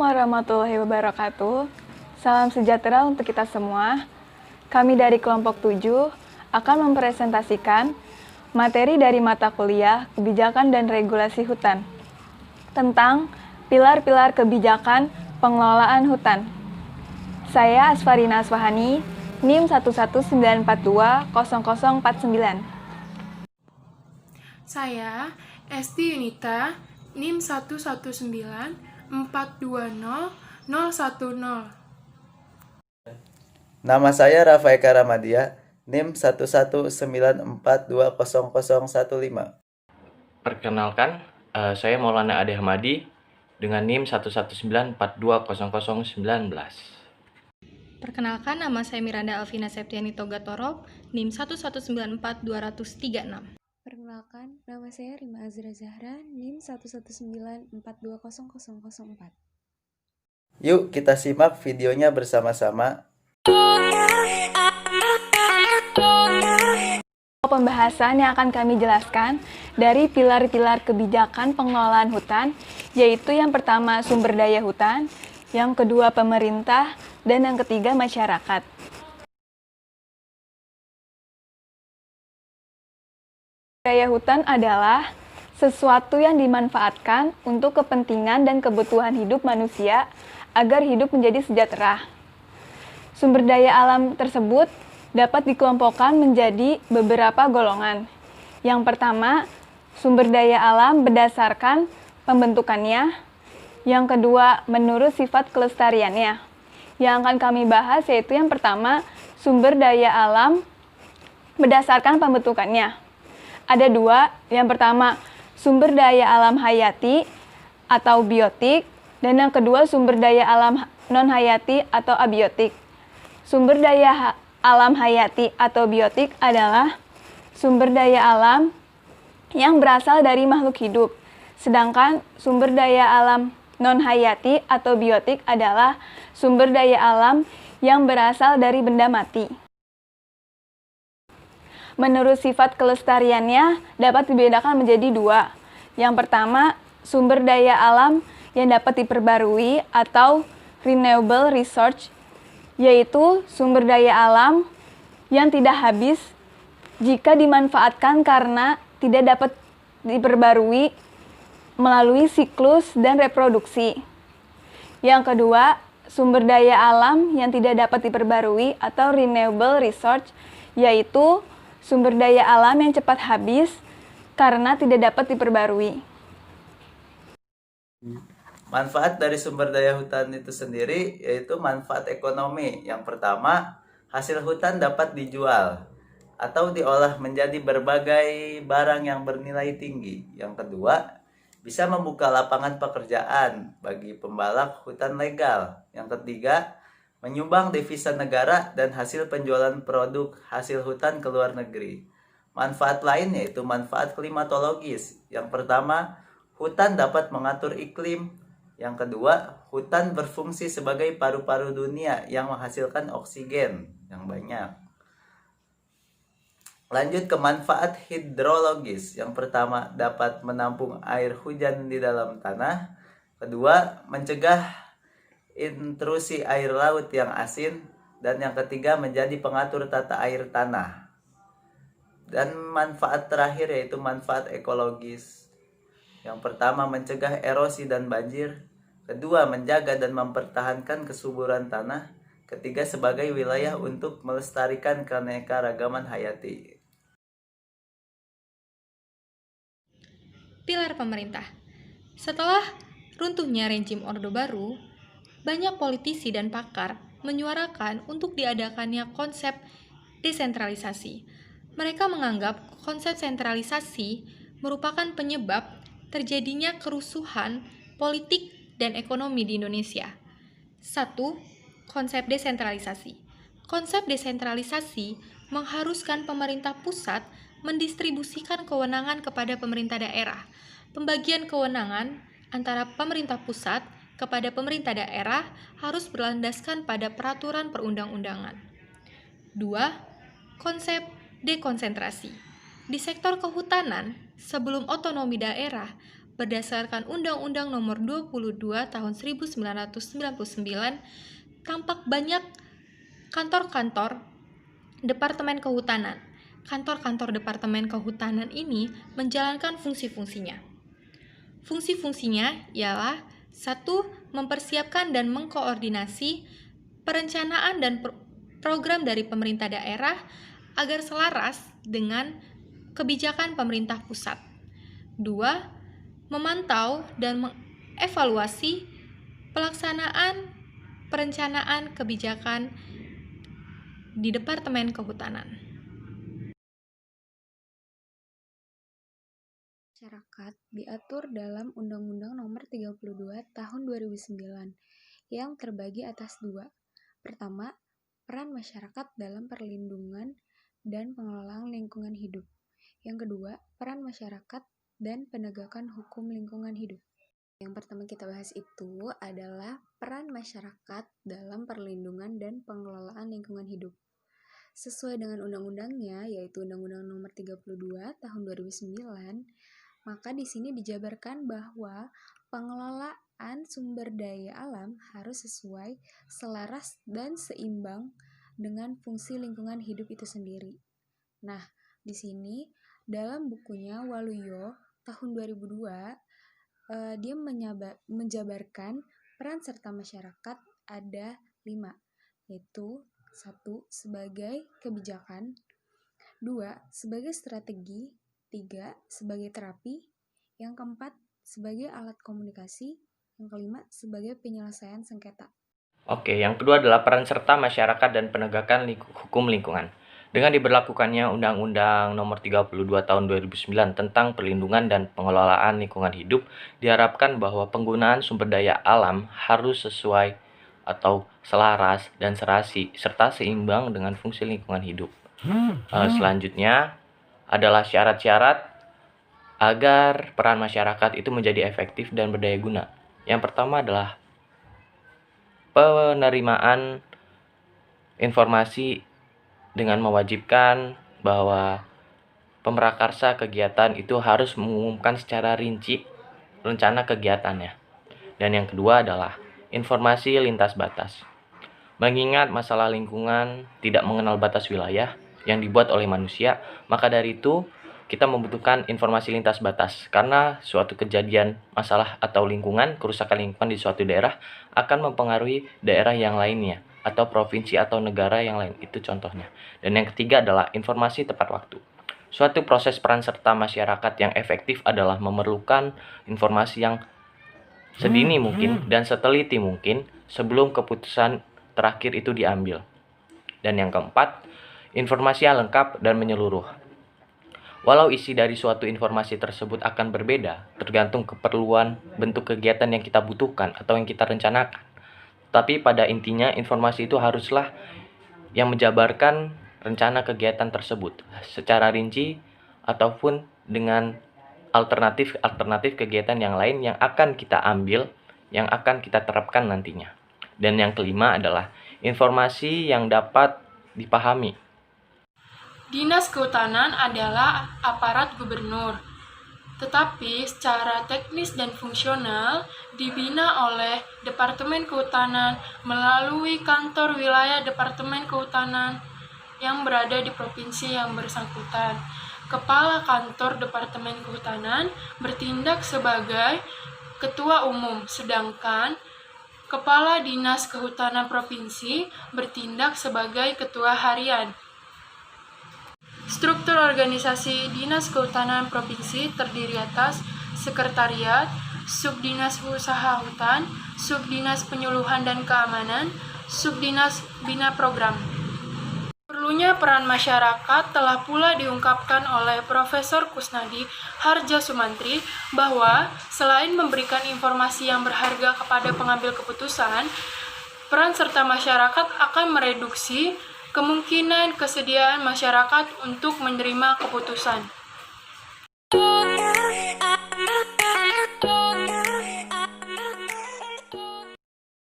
warahmatullahi wabarakatuh. Salam sejahtera untuk kita semua. Kami dari kelompok 7 akan mempresentasikan materi dari mata kuliah Kebijakan dan Regulasi Hutan tentang pilar-pilar kebijakan pengelolaan hutan. Saya Asfarina Asfahani, NIM 119420049. Saya Esti Yunita, NIM 119420010. Nama saya Rafa Eka Ramadia, NIM 119420015. Perkenalkan, saya Maulana Ade Hamadi dengan NIM 119420019. Perkenalkan, nama saya Miranda Alvina Septiani Togatorop, NIM 1194236. Perkenalkan, nama saya Rima Azra Zahra, NIM 119420004. Yuk kita simak videonya bersama-sama. Pembahasan yang akan kami jelaskan dari pilar-pilar kebijakan pengelolaan hutan, yaitu yang pertama sumber daya hutan, yang kedua pemerintah, dan yang ketiga masyarakat. Daya hutan adalah sesuatu yang dimanfaatkan untuk kepentingan dan kebutuhan hidup manusia agar hidup menjadi sejahtera. Sumber daya alam tersebut dapat dikelompokkan menjadi beberapa golongan. Yang pertama, sumber daya alam berdasarkan pembentukannya. Yang kedua, menurut sifat kelestariannya. Yang akan kami bahas yaitu yang pertama, sumber daya alam berdasarkan pembentukannya. Ada dua, yang pertama sumber daya alam hayati atau biotik, dan yang kedua sumber daya alam non-hayati atau abiotik. Sumber daya alam hayati atau biotik adalah sumber daya alam yang berasal dari makhluk hidup, sedangkan sumber daya alam non-hayati atau biotik adalah sumber daya alam yang berasal dari benda mati. Menurut sifat kelestariannya dapat dibedakan menjadi dua. Yang pertama, sumber daya alam yang dapat diperbarui atau renewable resource, yaitu sumber daya alam yang tidak habis jika dimanfaatkan karena tidak dapat diperbarui melalui siklus dan reproduksi. Yang kedua, sumber daya alam yang tidak dapat diperbarui atau renewable resource, yaitu sumber daya alam yang cepat habis karena tidak dapat diperbarui. Manfaat dari sumber daya hutan itu sendiri yaitu manfaat ekonomi. Yang pertama, hasil hutan dapat dijual atau diolah menjadi berbagai barang yang bernilai tinggi. Yang kedua, bisa membuka lapangan pekerjaan bagi pembalak hutan legal. Yang ketiga, menyumbang devisa negara dan hasil penjualan produk hasil hutan ke luar negeri. Manfaat lain yaitu manfaat klimatologis. Yang pertama, hutan dapat mengatur iklim. Yang kedua, hutan berfungsi sebagai paru-paru dunia yang menghasilkan oksigen yang banyak. Lanjut ke manfaat hidrologis. Yang pertama, dapat menampung air hujan di dalam tanah. Kedua, mencegah intrusi air laut yang asin. Dan yang ketiga, menjadi pengatur tata air tanah. Dan manfaat terakhir yaitu manfaat ekologis. Yang pertama, mencegah erosi dan banjir. Kedua, menjaga dan mempertahankan kesuburan tanah. Ketiga, sebagai wilayah untuk melestarikan keanekaragaman hayati. Pilar pemerintah. Setelah runtuhnya rezim Orde Baru, banyak politisi dan pakar menyuarakan untuk diadakannya konsep desentralisasi. Mereka menganggap konsep sentralisasi merupakan penyebab terjadinya kerusuhan politik dan ekonomi di Indonesia. 1. Konsep desentralisasi. Konsep desentralisasi mengharuskan pemerintah pusat mendistribusikan kewenangan kepada pemerintah daerah. Pembagian kewenangan antara pemerintah pusat kepada pemerintah daerah harus berlandaskan pada peraturan perundang-undangan. 2. Konsep dekonsentrasi. Di sektor kehutanan, sebelum otonomi daerah, berdasarkan Undang-Undang Nomor 22 Tahun 1999, tampak banyak kantor-kantor Departemen Kehutanan. Kantor-kantor Departemen Kehutanan ini menjalankan fungsi-fungsinya. Fungsi-fungsinya ialah 1. Mempersiapkan dan mengkoordinasi perencanaan dan program dari pemerintah daerah agar selaras dengan kebijakan pemerintah pusat. 2. Memantau dan mengevaluasi pelaksanaan perencanaan kebijakan di Departemen Kehutanan. Masyarakat diatur dalam Undang-Undang Nomor 32 Tahun 2009 yang terbagi atas 2. Pertama, peran masyarakat dalam perlindungan dan pengelolaan lingkungan hidup. Yang kedua, peran masyarakat dan penegakan hukum lingkungan hidup. Yang pertama kita bahas itu adalah peran masyarakat dalam perlindungan dan pengelolaan lingkungan hidup. Sesuai dengan undang-undangnya, yaitu Undang-Undang Nomor 32 Tahun 2009, maka di sini dijabarkan bahwa pengelolaan sumber daya alam harus sesuai, selaras, dan seimbang dengan fungsi lingkungan hidup itu sendiri. Nah, di sini dalam bukunya Waluyo tahun 2002, dia menjabarkan peran serta masyarakat ada 5, yaitu 1. Sebagai kebijakan, 2. Sebagai strategi, 3. Sebagai terapi, yang keempat sebagai alat komunikasi, yang kelima sebagai penyelesaian sengketa. Oke, yang kedua adalah peran serta masyarakat dan penegakan hukum lingkungan. Dengan diberlakukannya Undang-Undang Nomor 32 Tahun 2009 tentang perlindungan dan pengelolaan lingkungan hidup, diharapkan bahwa penggunaan sumber daya alam harus sesuai atau selaras dan serasi serta seimbang dengan fungsi lingkungan hidup. Selanjutnya adalah syarat-syarat agar peran masyarakat itu menjadi efektif dan berdaya guna. Yang pertama adalah penerimaan informasi dengan mewajibkan bahwa pemrakarsa kegiatan itu harus mengumumkan secara rinci rencana kegiatannya. Dan yang kedua adalah informasi lintas batas. Mengingat masalah lingkungan tidak mengenal batas wilayah yang dibuat oleh manusia, maka dari itu kita membutuhkan informasi lintas batas, karena suatu kejadian masalah atau lingkungan, kerusakan lingkungan di suatu daerah akan mempengaruhi daerah yang lainnya atau provinsi atau negara yang lain, itu contohnya. Dan yang ketiga adalah informasi tepat waktu. Suatu proses peran serta masyarakat yang efektif adalah memerlukan informasi yang sedini mungkin dan seteliti mungkin sebelum keputusan terakhir itu diambil. Dan yang keempat, informasi yang lengkap dan menyeluruh. Walau isi dari suatu informasi tersebut akan berbeda, tergantung keperluan bentuk kegiatan yang kita butuhkan atau yang kita rencanakan. Tapi pada intinya informasi itu haruslah yang menjabarkan rencana kegiatan tersebut secara rinci ataupun dengan alternatif kegiatan yang lain yang akan kita ambil, yang akan kita terapkan nantinya. Dan yang kelima adalah informasi yang dapat dipahami. Dinas Kehutanan adalah aparat gubernur, tetapi secara teknis dan fungsional dibina oleh Departemen Kehutanan melalui kantor wilayah Departemen Kehutanan yang berada di provinsi yang bersangkutan. Kepala Kantor Departemen Kehutanan bertindak sebagai Ketua Umum, sedangkan Kepala Dinas Kehutanan Provinsi bertindak sebagai Ketua Harian. Struktur organisasi Dinas Kehutanan Provinsi terdiri atas Sekretariat, Subdinas Usaha Hutan, Subdinas Penyuluhan dan Keamanan, Subdinas Bina Program. Perlunya peran masyarakat telah pula diungkapkan oleh Profesor Kusnadi Harja Sumantri bahwa selain memberikan informasi yang berharga kepada pengambil keputusan, peran serta masyarakat akan mereduksi kemungkinan kesediaan masyarakat untuk menerima keputusan.